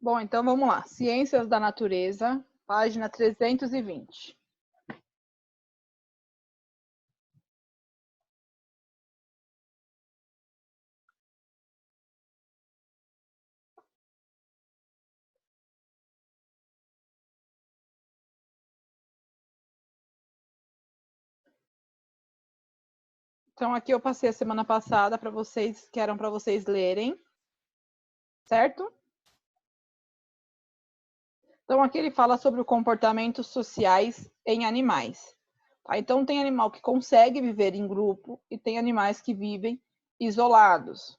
Bom, então vamos lá. Ciências da Natureza, página 320. Então, aqui eu passei a semana passada para vocês, que eram para vocês lerem, certo? Então, aqui ele fala sobre comportamentos sociais em animais. Tá? Então, tem animal que consegue viver em grupo e tem animais que vivem isolados.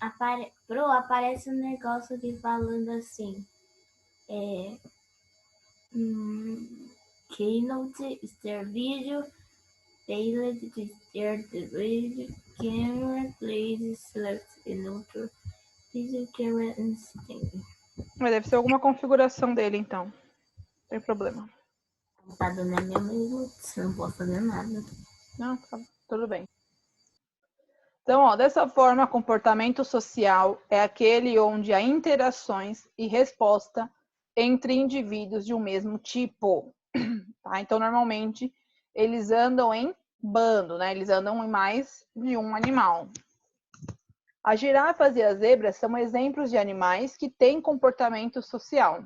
Aparece um negócio aqui falando assim. Keynote, Start Video, Tailored to Start the Video, Camera, Please Select Another Video Camera Instinct. Mas deve ser alguma configuração dele, então. Não tem problema. Tá dando a minha mesma, não posso fazer nada. Não, tá, tudo bem. Então, ó, dessa forma, comportamento social é aquele onde há interações e resposta entre indivíduos de um mesmo tipo. Tá? Então, normalmente, eles andam em bando, né? Eles andam em mais de um animal. As girafas e as zebras são exemplos de animais que têm comportamento social.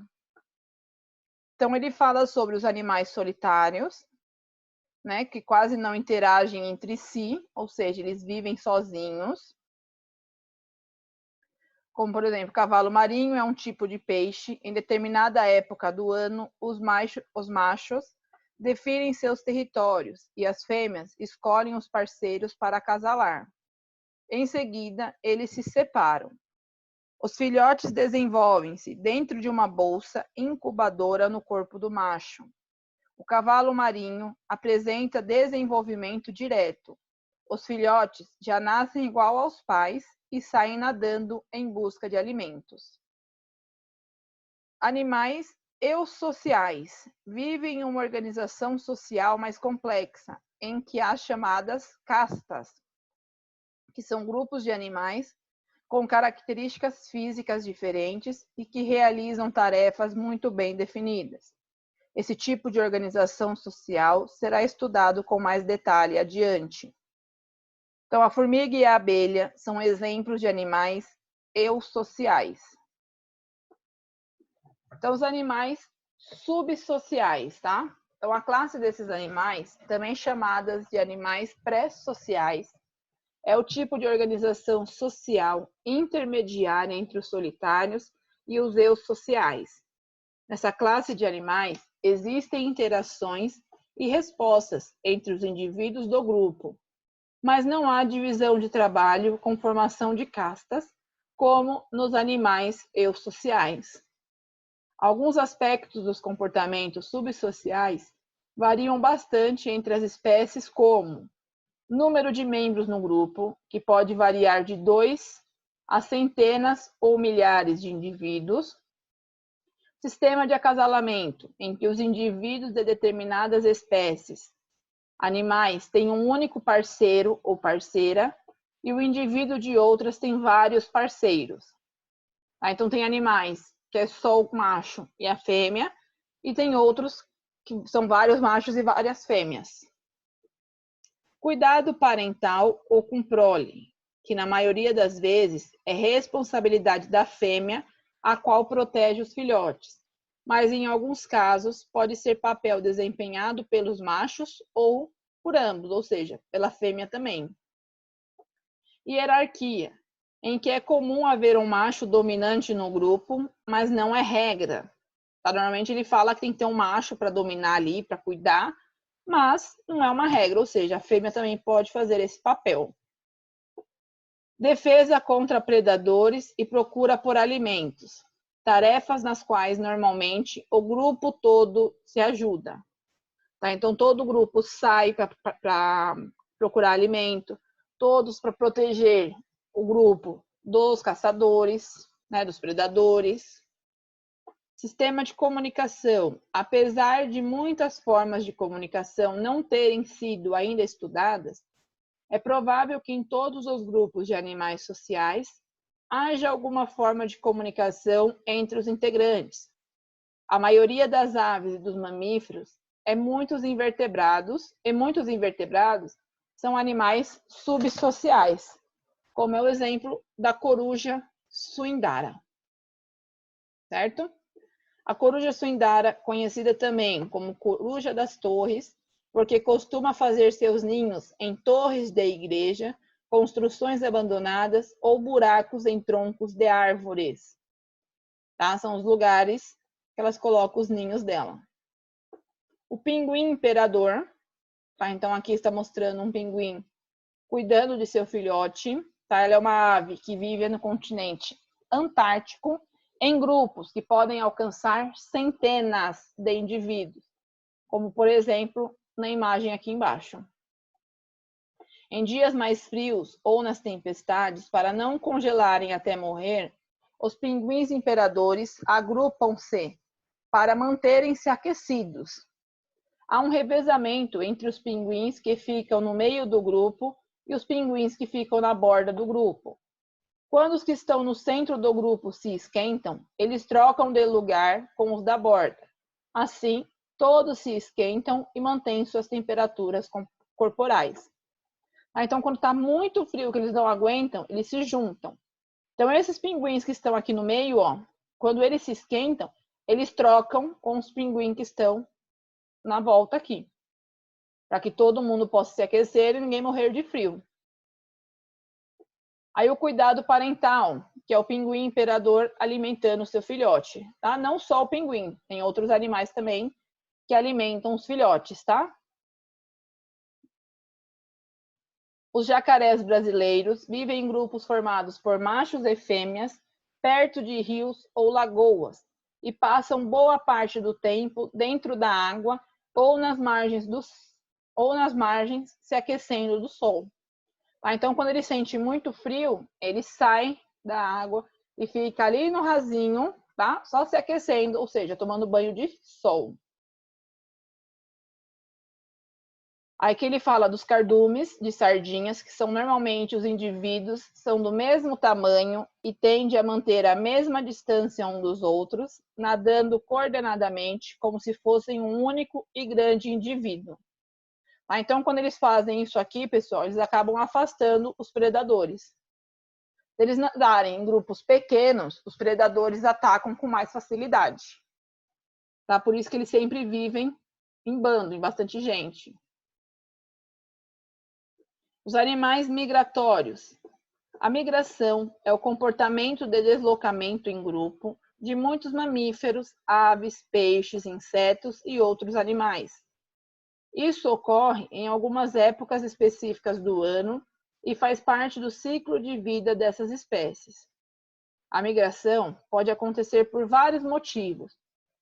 Então, ele fala sobre os animais solitários, né, que quase não interagem entre si, ou seja, eles vivem sozinhos. Como, por exemplo, cavalo marinho é um tipo de peixe. Em determinada época do ano, os machos definem seus territórios e as fêmeas escolhem os parceiros para acasalar. Em seguida, eles se separam. Os filhotes desenvolvem-se dentro de uma bolsa incubadora no corpo do macho. O cavalo marinho apresenta desenvolvimento direto. Os filhotes já nascem igual aos pais e saem nadando em busca de alimentos. Animais eusociais vivem em uma organização social mais complexa, em que há chamadas castas, que são grupos de animais com características físicas diferentes e que realizam tarefas muito bem definidas. Esse tipo de organização social será estudado com mais detalhe adiante. Então, a formiga e a abelha são exemplos de animais eusociais. Então, os animais subsociais, tá? Então, a classe desses animais, também chamadas de animais pré-sociais, é o tipo de organização social intermediária entre os solitários e os eusociais. Nessa classe de animais, existem interações e respostas entre os indivíduos do grupo, mas não há divisão de trabalho com formação de castas, como nos animais eusociais. Alguns aspectos dos comportamentos subsociais variam bastante entre as espécies, como número de membros no grupo, que pode variar de 2 a centenas ou milhares de indivíduos, sistema de acasalamento, em que os indivíduos de determinadas espécies, animais, têm um único parceiro ou parceira, e o indivíduo de outras tem vários parceiros. Então, tem animais que é só o macho e a fêmea, e tem outros que são vários machos e várias fêmeas. Cuidado parental ou com prole, que na maioria das vezes é responsabilidade da fêmea, a qual protege os filhotes, mas em alguns casos pode ser papel desempenhado pelos machos ou por ambos, ou seja, pela fêmea também. Hierarquia, em que é comum haver um macho dominante no grupo, mas não é regra. Normalmente ele fala que tem que ter um macho para dominar ali, para cuidar, mas não é uma regra, ou seja, a fêmea também pode fazer esse papel. Defesa contra predadores e procura por alimentos, tarefas nas quais normalmente o grupo todo se ajuda. Tá? Então, todo o grupo sai para procurar alimento, todos para proteger o grupo dos caçadores, né, dos predadores. Sistema de comunicação. Apesar de muitas formas de comunicação não terem sido ainda estudadas, é provável que em todos os grupos de animais sociais haja alguma forma de comunicação entre os integrantes. A maioria das aves e dos mamíferos e muitos invertebrados são animais subsociais, como é o exemplo da coruja suindara, certo? A coruja suindara, conhecida também como coruja das torres, porque costuma fazer seus ninhos em torres de igreja, construções abandonadas ou buracos em troncos de árvores. Tá? São os lugares que elas colocam os ninhos dela. O pinguim imperador, tá? Então aqui está mostrando um pinguim cuidando de seu filhote. Tá? Ela é uma ave que vive no continente antártico em grupos que podem alcançar centenas de indivíduos, como por exemplo na imagem aqui embaixo. Em dias mais frios ou nas tempestades, para não congelarem até morrer, os pinguins imperadores agrupam-se para manterem-se aquecidos. Há um revezamento entre os pinguins que ficam no meio do grupo e os pinguins que ficam na borda do grupo. Quando os que estão no centro do grupo se esquentam, eles trocam de lugar com os da borda. Assim, todos se esquentam e mantêm suas temperaturas corporais. Então, quando está muito frio, que eles não aguentam, eles se juntam. Então, esses pinguins que estão aqui no meio, ó, quando eles se esquentam, eles trocam com os pinguins que estão na volta aqui, para que todo mundo possa se aquecer e ninguém morrer de frio. Aí o cuidado parental, que é o pinguim imperador alimentando o seu filhote, tá? Não só o pinguim, tem outros animais também que alimentam os filhotes, tá? Os jacarés brasileiros vivem em grupos formados por machos e fêmeas, perto de rios ou lagoas, e passam boa parte do tempo dentro da água ou nas margens se aquecendo do sol. Tá? Então, quando ele sente muito frio, ele sai da água e fica ali no rasinho, tá? Só se aquecendo, ou seja, tomando banho de sol. Aí que ele fala dos cardumes de sardinhas, que são normalmente os indivíduos são do mesmo tamanho e tendem a manter a mesma distância um dos outros, nadando coordenadamente, como se fossem um único e grande indivíduo. Então, quando eles fazem isso aqui, pessoal, eles acabam afastando os predadores. Se eles nadarem em grupos pequenos, os predadores atacam com mais facilidade. Tá? Por isso que eles sempre vivem em bando, em bastante gente. Os animais migratórios. A migração é o comportamento de deslocamento em grupo de muitos mamíferos, aves, peixes, insetos e outros animais. Isso ocorre em algumas épocas específicas do ano e faz parte do ciclo de vida dessas espécies. A migração pode acontecer por vários motivos,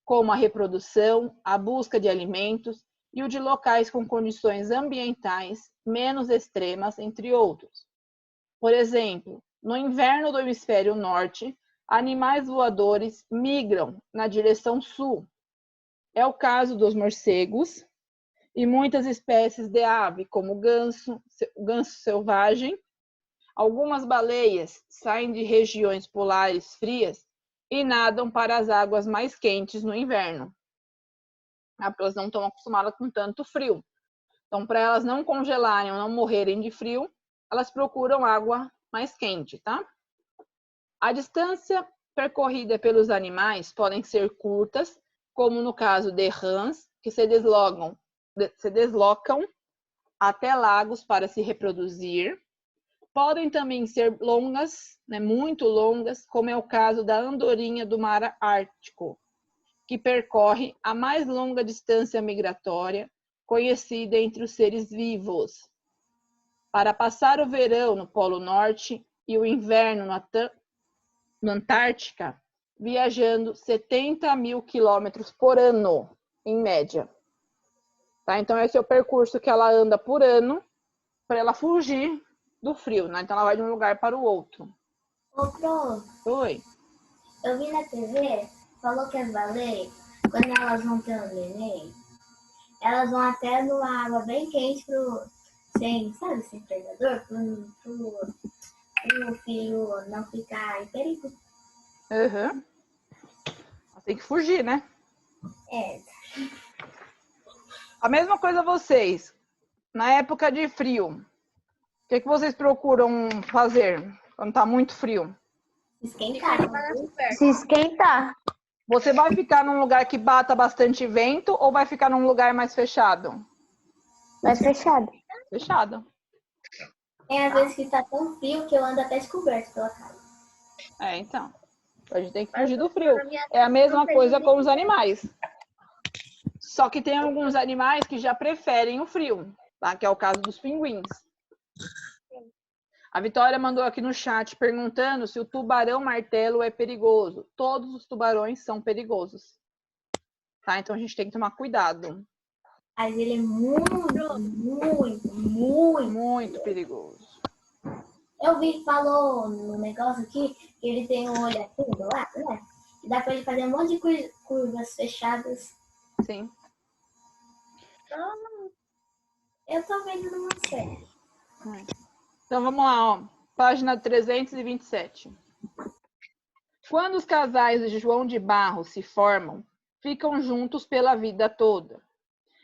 como a reprodução, a busca de alimentos e o de locais com condições ambientais menos extremas, entre outros. Por exemplo, no inverno do hemisfério norte, animais voadores migram na direção sul. É o caso dos morcegos e muitas espécies de ave, como o ganso selvagem. Algumas baleias saem de regiões polares frias e nadam para as águas mais quentes no inverno. Elas não estão acostumadas com tanto frio. Então, para elas não congelarem ou não morrerem de frio, elas procuram água mais quente, tá? A distância percorrida pelos animais podem ser curtas, como no caso de rãs, que se deslocam até lagos para se reproduzir. Podem também ser longas, muito longas, como é o caso da andorinha do mar Ártico, que percorre a mais longa distância migratória conhecida entre os seres vivos. Para passar o verão no Polo Norte e o inverno na Antártica, viajando 70 mil quilômetros por ano, em média. Tá? Então, esse é o percurso que ela anda por ano para ela fugir do frio, né? Então, ela vai de um lugar para o outro. Ô, Pro, Oi. eu vi na TV, falou que as baleias, quando elas vão ter um neném, elas vão até numa água bem quente sem predador, para o filho não ficar em perigo. Uhum. Tem que fugir, né? É. A mesma coisa vocês. Na época de frio, o que vocês procuram fazer quando tá muito frio? Esquentar. Se esquentar. Você vai ficar num lugar que bata bastante vento ou vai ficar num lugar mais fechado? Mais fechado. Fechado. Tem às vezes que tá tão frio que eu ando até descoberto pela casa. Então. A gente tem que fugir do frio. É a mesma coisa com os animais. Só que tem alguns animais que já preferem o frio, tá? Que é o caso dos pinguins. A Vitória mandou aqui no chat perguntando se o tubarão-martelo é perigoso. Todos os tubarões são perigosos. Tá? Então a gente tem que tomar cuidado. Mas ele é muito perigoso. Eu vi que falou no negócio aqui que ele tem um olho aqui do lado, né? E dá pra ele fazer um monte de curvas fechadas. Sim. Eu tô vendo numa série. Então vamos lá, ó. Página 327. Quando os casais de João de Barro se formam, ficam juntos pela vida toda.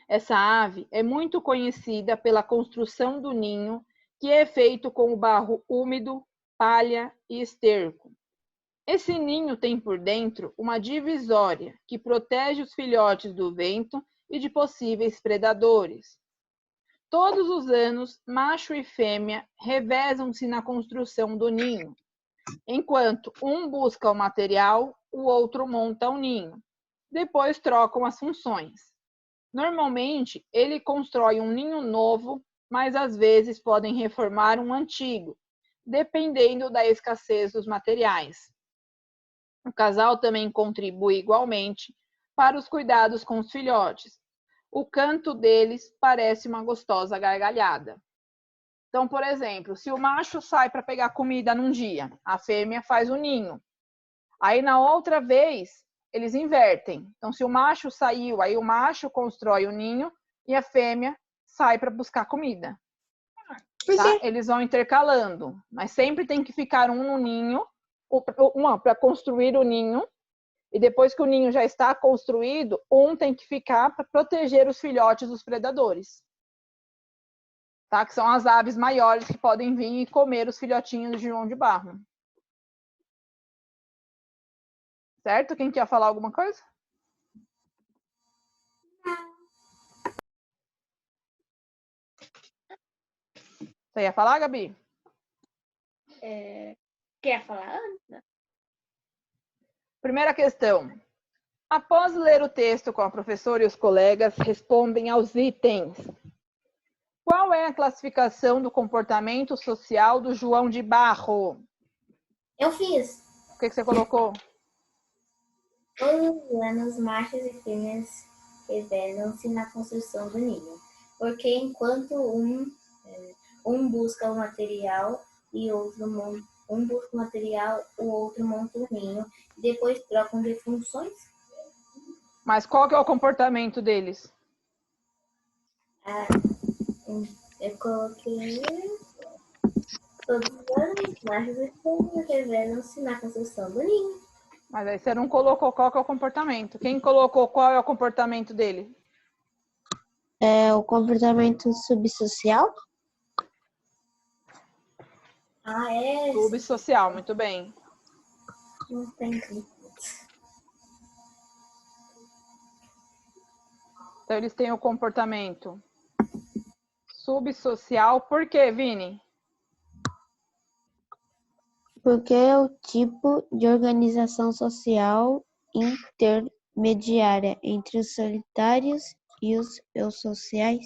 Essa ave é muito conhecida pela construção do ninho, que é feito com o barro úmido, palha e esterco. Esse ninho tem por dentro uma divisória que protege os filhotes do vento e de possíveis predadores. Todos os anos, macho e fêmea revezam-se na construção do ninho. Enquanto um busca o material, o outro monta o ninho. Depois trocam as funções. Normalmente, ele constrói um ninho novo, mas às vezes podem reformar um antigo, dependendo da escassez dos materiais. O casal também contribui igualmente para os cuidados com os filhotes. O canto deles parece uma gostosa gargalhada. Então, por exemplo, se o macho sai para pegar comida num dia, a fêmea faz o ninho. Aí, na outra vez, eles invertem. Então, se o macho saiu, aí o macho constrói o ninho e a fêmea sai para buscar comida. Tá? Eles vão intercalando, mas sempre tem que ficar um no ninho, uma para construir o ninho, e depois que o ninho já está construído, um tem que ficar para proteger os filhotes dos predadores. Tá? Que são as aves maiores que podem vir e comer os filhotinhos de João de Barro. Certo? Quem quer falar alguma coisa? Você ia falar, Gabi? Quer falar antes? Primeira questão. Após ler o texto com a professora e os colegas, respondem aos itens. Qual é a classificação do comportamento social do João de Barro? Eu fiz. O que você colocou? Todos os anos, machos e fêmeas revezam-se na construção do ninho, porque enquanto um busca o material e um busca o material, o outro monta o ninho, e depois trocam de funções. Mas qual que é o comportamento deles? Eu coloquei todos os anos, machos e fêmeas revezam-se na construção do ninho. Mas aí você não colocou qual que é o comportamento. Quem colocou qual é o comportamento dele? É o comportamento subsocial? É? Subsocial, muito bem. Não entendi. Então, eles têm o comportamento subsocial. Por quê, Vini? Porque é o tipo de organização social intermediária entre os solitários e os eusociais.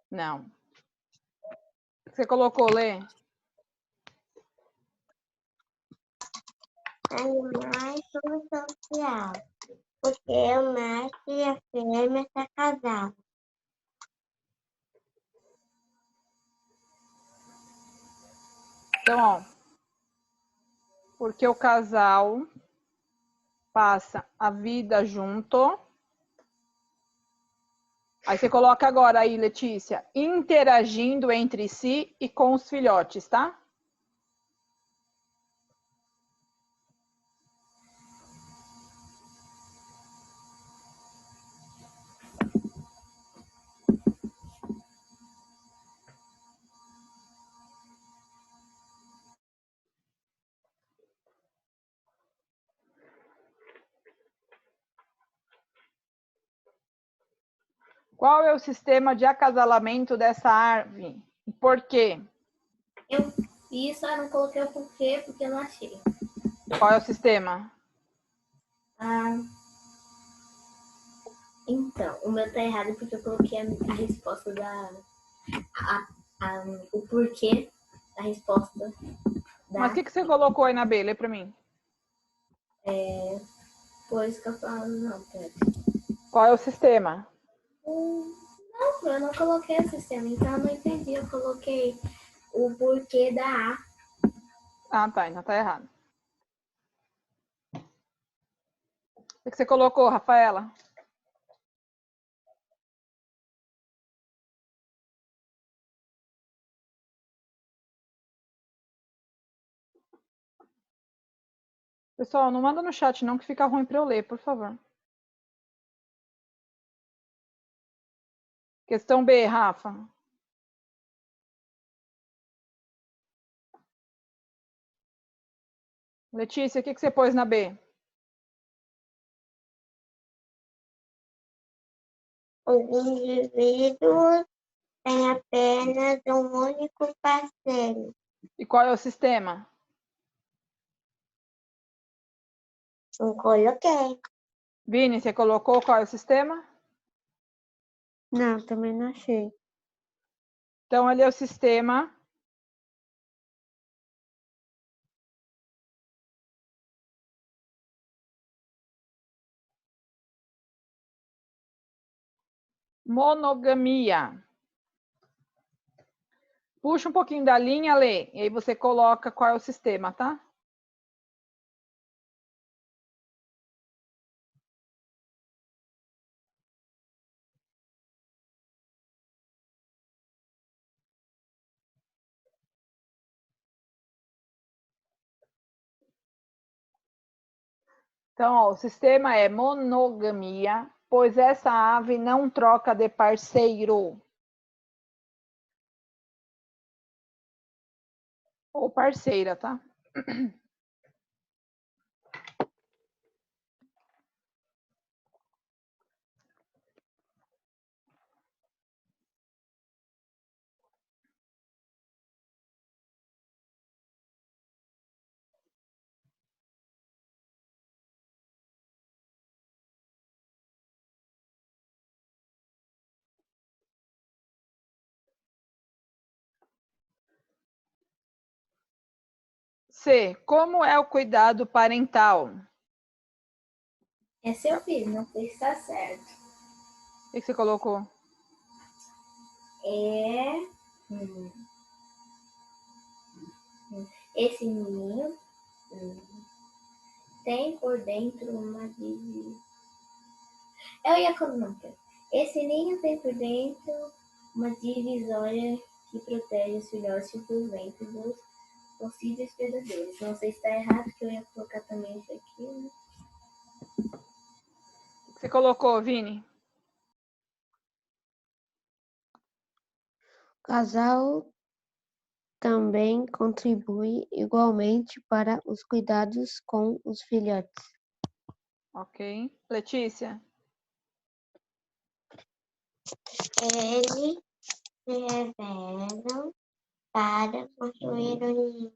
Não. Você colocou, Lê? Animais subsocial. Porque o macho e a fêmea se casaram. Então, ó. Porque o casal passa a vida junto Aí você coloca agora aí, Letícia, interagindo entre si e com os filhotes, tá? Qual é o sistema de acasalamento dessa ave? E por quê? Isso eu não coloquei o porquê, porque eu não achei. Qual é o sistema? Então, o meu tá errado porque eu coloquei a resposta o porquê da resposta da. Mas o que você colocou aí na B? Lê pra mim. Pois que eu falo, não, pera. Qual é o sistema? Não, eu não coloquei o sistema, então eu não entendi. Eu coloquei o porquê da A. Ah, tá, então tá errado. O que você colocou, Rafaela? Pessoal, não manda no chat não, que fica ruim para eu ler, por favor. Questão B, Rafa. Letícia, o que você pôs na B? Os indivíduos têm apenas um único parceiro. E qual é o sistema? Não coloquei. Vini, você colocou qual é o sistema? Não, também não achei. Então, ali é o sistema monogamia. Puxa um pouquinho da linha, Lê, e aí você coloca qual é o sistema, tá? Então, ó, o sistema é monogamia, pois essa ave não troca de parceiro. Ou parceira, tá? C. Como é o cuidado parental? Essa eu fiz, não sei se tá certo. O que você colocou? Esse ninho tem por dentro uma divisória. Eu ia colocar. Esse ninho tem por dentro uma divisória que protege os filhotes dos ventos dos possíveis predadores. Não sei se está errado, porque eu ia colocar também isso aqui, né? O que você colocou, Vini? O casal também contribui igualmente para os cuidados com os filhotes. Ok. Letícia? Eles se revezam para construir o ninho.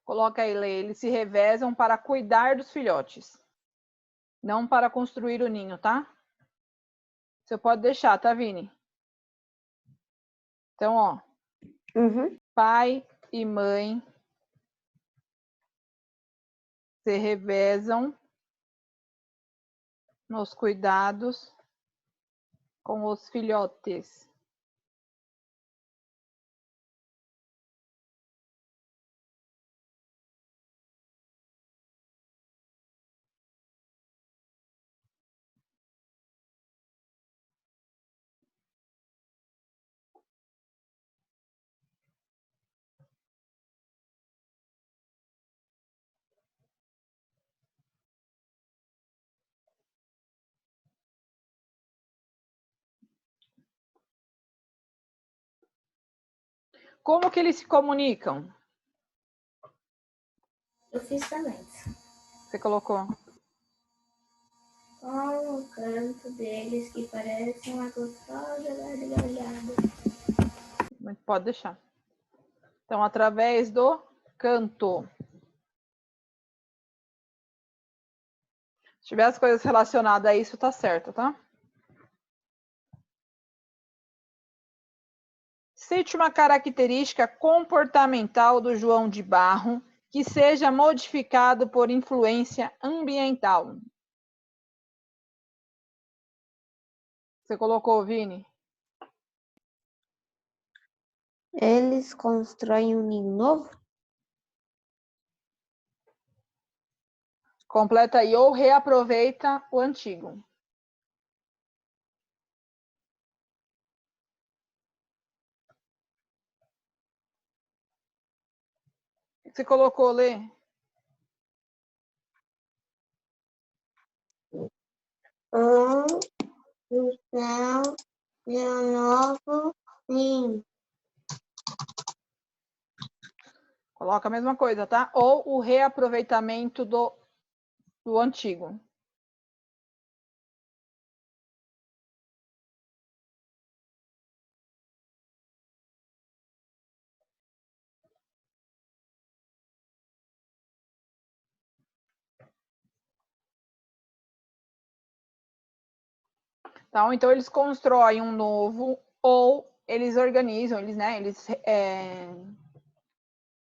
Coloca aí, Lê. Eles se revezam para cuidar dos filhotes. Não para construir o ninho, tá? Você pode deixar, tá, Vini? Então, ó. Pai e mãe se revezam nos cuidados com os filhotes. Como que eles se comunicam? Eu fiz também. Você colocou? Com o canto deles que parece uma gostosa gargalhada. Pode deixar. Então, através do canto. Se tiver as coisas relacionadas a isso, tá certo, tá? Cite uma característica comportamental do João de Barro que seja modificado por influência ambiental. Você colocou, Vini? Eles constroem um ninho novo? Completa aí, ou reaproveita o antigo. Você colocou, Lê? Então, de um novo ninho. Coloca a mesma coisa, tá? Ou o reaproveitamento do antigo. Tá? Então, eles constroem um novo ou eles organizam, eles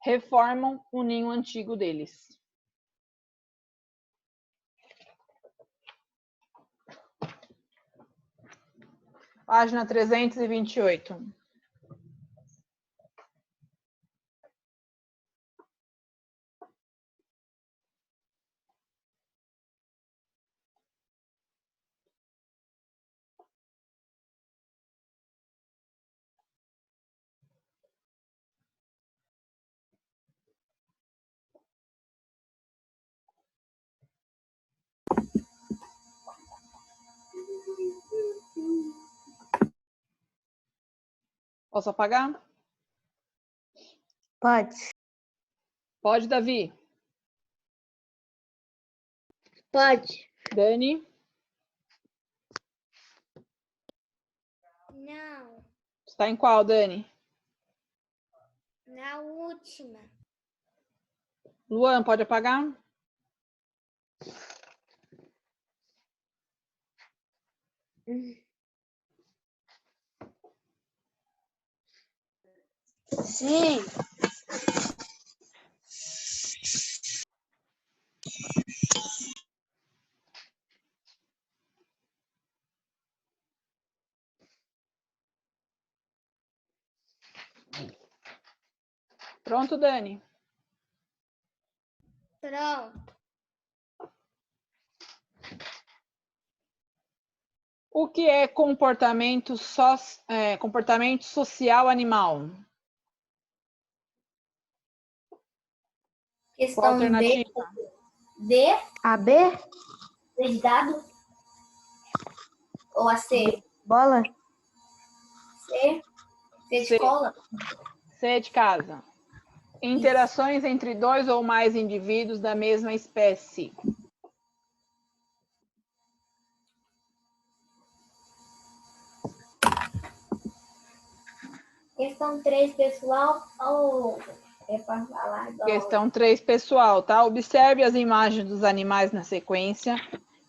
reformam o ninho antigo deles. Página 328. Posso apagar? Pode. Pode, Davi? Pode. Dani? Não, Está em qual, Dani? na última. Luan, pode apagar? Sim. Pronto, Dani? Pronto. O que é comportamento social animal? Qual a Questão alternativa? D, A B? D de dado. Ou a C? Bola? C? C de C. escola? C de casa. Interações entre dois ou mais indivíduos da mesma espécie. Questão 3, pessoal. Ou é para falar igual? Questão 3, pessoal, tá? Observe as imagens dos animais na sequência.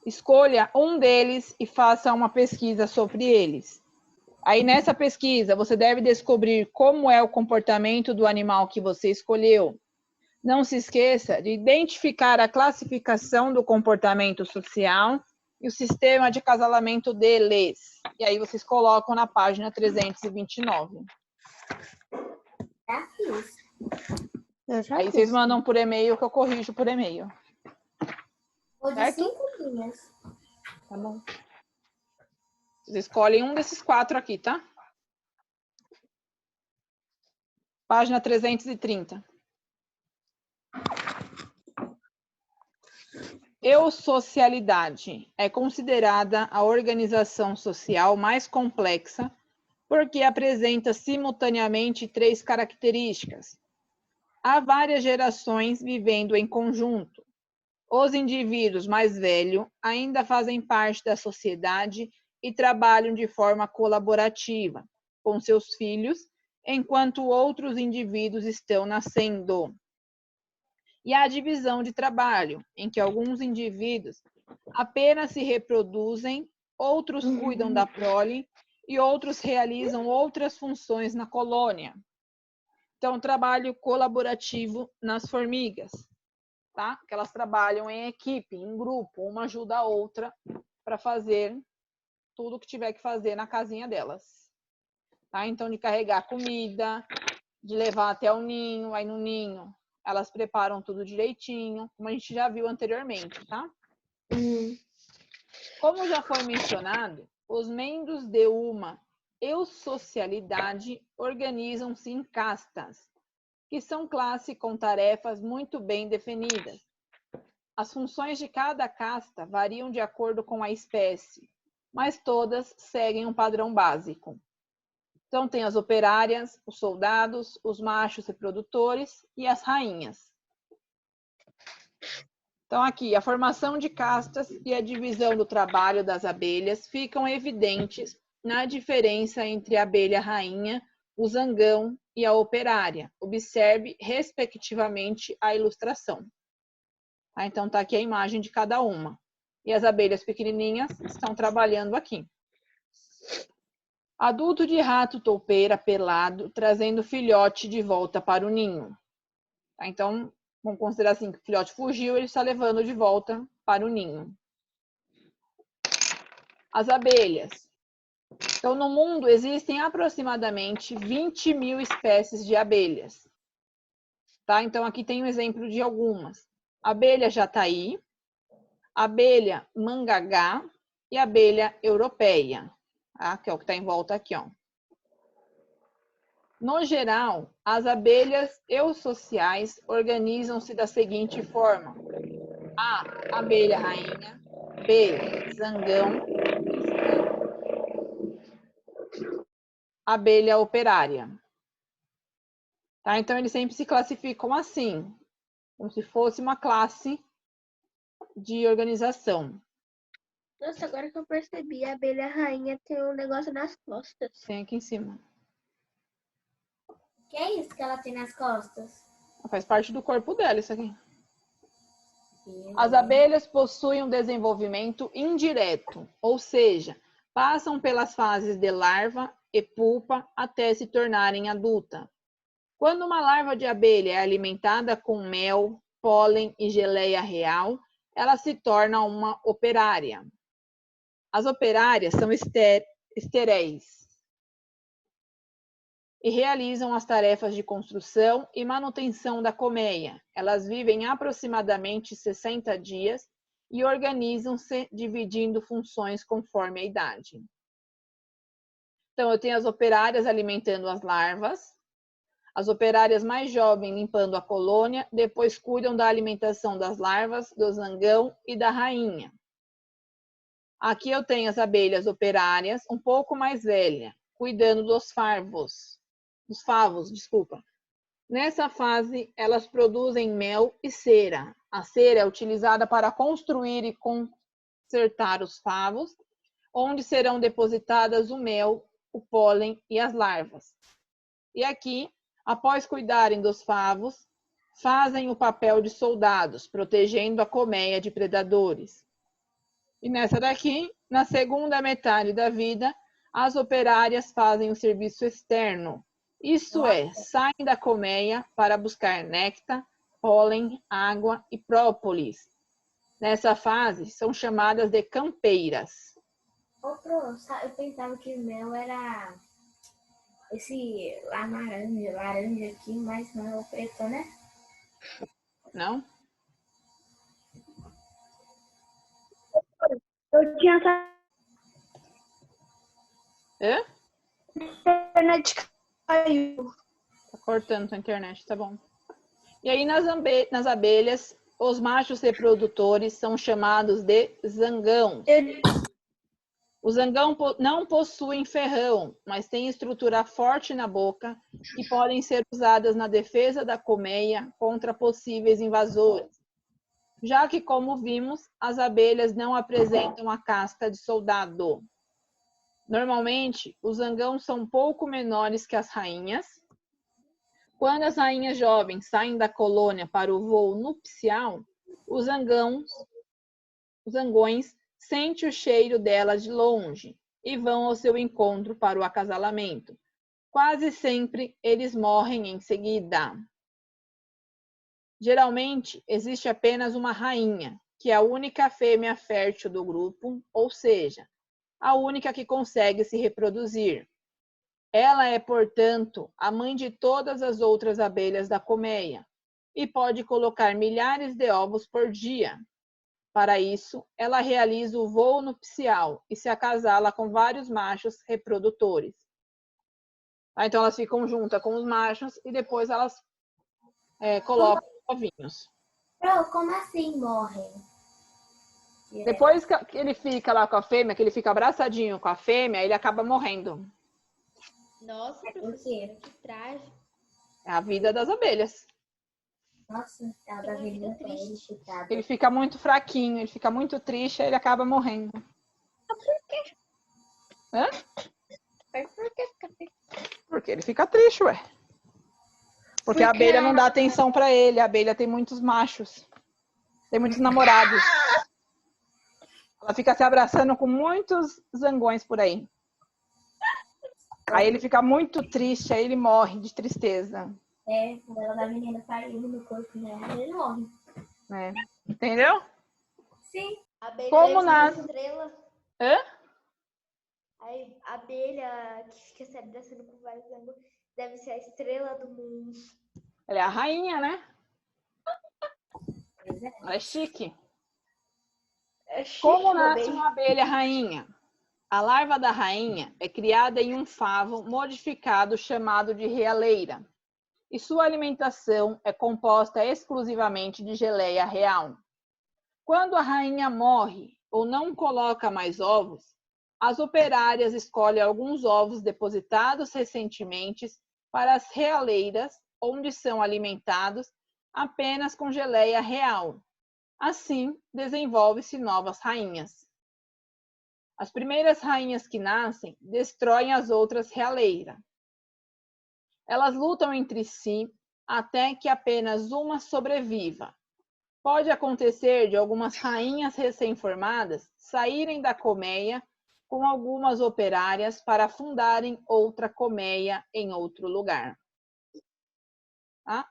Escolha um deles e faça uma pesquisa sobre eles. Aí, nessa pesquisa, você deve descobrir como é o comportamento do animal que você escolheu. Não se esqueça de identificar a classificação do comportamento social e o sistema de acasalamento deles. E aí, vocês colocam na página 329. Já fiz. Eu já Aí, fiz. vocês mandam por e-mail que eu corrijo por e-mail. Ou de Certo? 5 linhas. Tá bom. Vocês escolhem um desses 4 aqui, tá? Página 330. Eusocialidade é considerada a organização social mais complexa porque apresenta simultaneamente 3 características. Há várias gerações vivendo em conjunto. Os indivíduos mais velhos ainda fazem parte da sociedade e trabalham de forma colaborativa com seus filhos, enquanto outros indivíduos estão nascendo. E há a divisão de trabalho, em que alguns indivíduos apenas se reproduzem, outros cuidam da prole e outros realizam outras funções na colônia. Então, trabalho colaborativo nas formigas, tá? Que elas trabalham em equipe, em grupo, uma ajuda a outra para fazer tudo o que tiver que fazer na casinha delas. Tá? Então, de carregar comida, de levar até o ninho, aí no ninho elas preparam tudo direitinho, como a gente já viu anteriormente, tá? Como já foi mencionado, os membros de uma eusocialidade organizam-se em castas, que são classes com tarefas muito bem definidas. As funções de cada casta variam de acordo com a espécie, mas todas seguem um padrão básico. Então, tem as operárias, os soldados, os machos reprodutores e as rainhas. Então, aqui, a formação de castas e a divisão do trabalho das abelhas ficam evidentes na diferença entre a abelha rainha, o zangão e a operária. Observe, respectivamente, a ilustração. Tá? Então, está aqui a imagem de cada uma. E as abelhas pequenininhas estão trabalhando aqui. Adulto de rato toupeira pelado, trazendo filhote de volta para o ninho. Tá? Então, vamos considerar assim que o filhote fugiu, ele está levando de volta para o ninho. As abelhas. Então, no mundo existem aproximadamente 20.000 espécies de abelhas. Tá? Então, aqui tem um exemplo de algumas. Abelha jataí, abelha mangagá e abelha europeia. Tá? Que é o que está em volta aqui, ó. No geral, as abelhas eusociais organizam-se da seguinte forma: A, abelha rainha, B, zangão, abelha operária. Tá? Então, eles sempre se classificam assim, como se fosse uma classe de organização. Nossa, agora que eu percebi, a abelha rainha tem um negócio nas costas. Tem aqui em cima. O que é isso que ela tem nas costas? Faz parte do corpo dela isso aqui. As abelhas possuem um desenvolvimento indireto, ou seja, passam pelas fases de larva e pupa até se tornarem adulta. Quando uma larva de abelha é alimentada com mel, pólen e geleia real, ela se torna uma operária. As operárias são estéreis e realizam as tarefas de construção e manutenção da colmeia. Elas vivem aproximadamente 60 dias e organizam-se dividindo funções conforme a idade. Então, eu tenho as operárias alimentando as larvas, as operárias mais jovens limpando a colônia, depois cuidam da alimentação das larvas, do zangão e da rainha. Aqui eu tenho as abelhas operárias, um pouco mais velhas, cuidando dos favos. Nessa fase, elas produzem mel e cera. A cera é utilizada para construir e consertar os favos, onde serão depositadas o mel, o pólen e as larvas. E aqui, após cuidarem dos favos, fazem o papel de soldados, protegendo a colmeia de predadores. E nessa daqui, na segunda metade da vida, as operárias fazem o serviço externo. Isto é, saem da colmeia para buscar néctar, pólen, água e própolis. Nessa fase, são chamadas de campeiras. Ô, Pro, eu pensava que mel era esse laranja aqui, mas não é o preto, né? Não? Eu tinha essa Hã? internet caiu. Tá cortando a internet, tá bom. E aí, nas abelhas, os machos reprodutores são chamados de zangão. O zangão não possui ferrão, mas tem estrutura forte na boca e podem ser usadas na defesa da colmeia contra possíveis invasores, já que, como vimos, as abelhas não apresentam a casca de soldado. Normalmente, os zangões são um pouco menores que as rainhas. Quando as rainhas jovens saem da colônia para o voo nupcial, os zangões sentem o cheiro dela de longe e vão ao seu encontro para o acasalamento. Quase sempre, eles morrem em seguida. Geralmente, existe apenas uma rainha, que é a única fêmea fértil do grupo, ou seja, a única que consegue se reproduzir. Ela é, portanto, a mãe de todas as outras abelhas da colmeia e pode colocar milhares de ovos por dia. Para isso, ela realiza o voo nupcial e se acasala com vários machos reprodutores. Então, elas ficam juntas com os machos e depois elas colocam ovinhos. Como assim morrem? Depois que ele fica lá com a fêmea, que ele fica abraçadinho com a fêmea, ele acaba morrendo. Nossa, professora, que trágico. É a vida das abelhas. Nossa, ela tá vindo pra ele, chutado. Ele fica muito fraquinho, ele fica muito triste, aí ele acaba morrendo. Por quê? Hã? Mas por que fica triste? Porque ele fica triste, ué. Porque a abelha não dá atenção pra ele. A abelha tem muitos machos. Tem muitos namorados. Ela fica se abraçando com muitos zangões por aí. Aí ele fica muito triste, aí ele morre de tristeza. Quando ela vai menina parindo no corpo dela, ele morre. Entendeu? Sim. A abelha Como deve ser nasce? estrela. Hã? A abelha que fica se abraçando com vários zangões deve ser a estrela do mundo. Ela é a rainha, né? Pois é. Ela é chique. É chique, Como meu nasce bem. uma abelha rainha? A larva da rainha é criada em um favo modificado chamado de realeira. E sua alimentação é composta exclusivamente de geleia real. Quando a rainha morre ou não coloca mais ovos, as operárias escolhem alguns ovos depositados recentemente para as realeiras, onde são alimentados apenas com geleia real. Assim, desenvolve-se novas rainhas. As primeiras rainhas que nascem destroem as outras realeiras. Elas lutam entre si até que apenas uma sobreviva. Pode acontecer de algumas rainhas recém-formadas saírem da colmeia com algumas operárias para fundarem outra colmeia em outro lugar. Tá?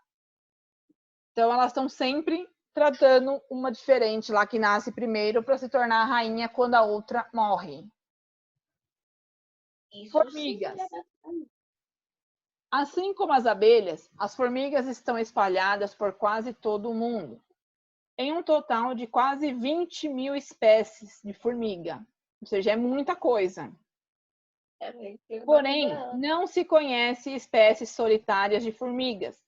Então, elas estão sempre tratando uma diferente lá que nasce primeiro para se tornar a rainha quando a outra morre. Formigas. Assim como as abelhas, as formigas estão espalhadas por quase todo o mundo, em um total de quase 20 mil espécies de formiga. Ou seja, é muita coisa. Porém, não se conhece espécies solitárias de formigas.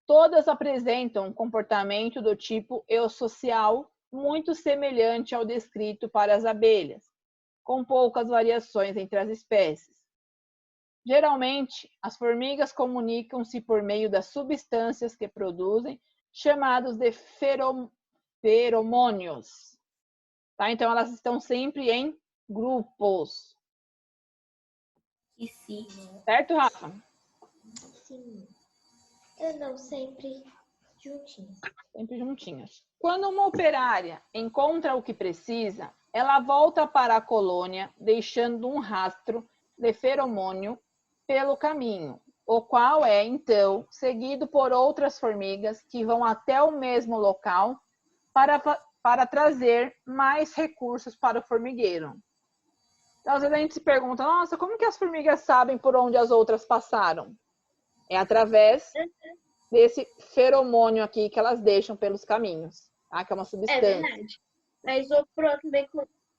Todas apresentam um comportamento do tipo eusocial muito semelhante ao descrito para as abelhas, com poucas variações entre as espécies. Geralmente, as formigas comunicam-se por meio das substâncias que produzem, chamados de feromônios. Tá? Então, elas estão sempre em grupos. E sim. Certo, Rafa? Sim. Eu não sempre juntinhos. Sempre juntinhas. Quando uma operária encontra o que precisa, ela volta para a colônia, deixando um rastro de feromônio pelo caminho, o qual é, então, seguido por outras formigas que vão até o mesmo local para trazer mais recursos para o formigueiro. Então, às vezes a gente se pergunta, nossa, como que as formigas sabem por onde as outras passaram? É através desse feromônio aqui que elas deixam pelos caminhos, tá? Que é uma substância. É verdade. Mas o próximo também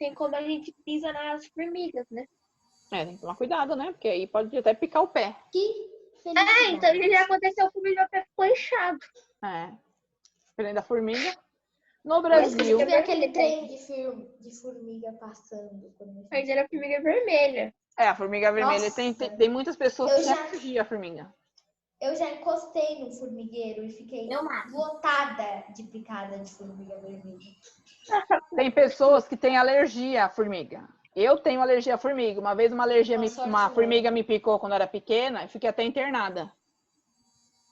tem como a gente pisa nas formigas, né? Tem que tomar cuidado, né? Porque aí pode até picar o pé. Que felicidade. Então já aconteceu comigo, meu pé ficou inchado. Dependendo da formiga. No Mas Brasil, você vê aquele trem de formiga passando. Mas era a formiga vermelha. a formiga vermelha Nossa. tem muitas pessoas Eu que têm já- alergia à formiga. Eu já encostei no formigueiro e fiquei Eu mato. lotada de picada de formiga vermelha. Tem pessoas que têm alergia à formiga. Eu tenho alergia à formiga. Uma vez Nossa, uma sorte formiga não. me picou quando eu era pequena e fiquei até internada.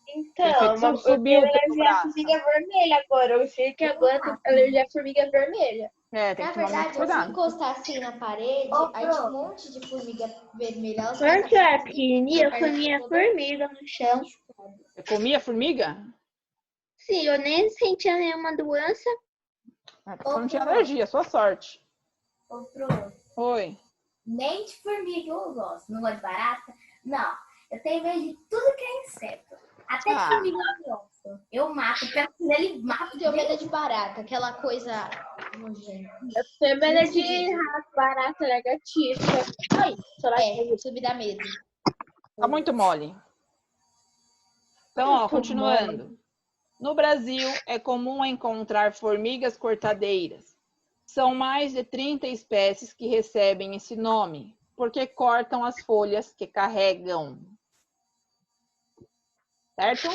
A Então, infecção eu subiu tenho pelo alergia à braço. formiga vermelha agora. Eu sei que agora eu tenho alergia à formiga vermelha. É, tem Na que tomar muito verdade, eu fui cuidado. encostar assim na parede, Ô, aí tinha um monte de formiga vermelha. Elas Quando eu começaram era a pequenininha, eu picar, comia toda formiga no chão. Você comia formiga? Sim, eu nem sentia nenhuma doença. Você não tinha alergia, sua sorte. Outro. Oi. Nem de formiga eu gosto. Não gosto de barata? Não. Eu tenho medo de tudo que é inseto. Até de formiga eu gosto. Eu mato. Penso nele, mato. Eu tenho medo de barata, aquela coisa nojenta. Eu tenho medo de rato, barata, lagartixa. Ai, só Isso me dá medo. Tá muito mole. Então, ó, Muito continuando. No Brasil, é comum encontrar formigas cortadeiras. São mais de 30 espécies que recebem esse nome, porque cortam as folhas que carregam. Certo?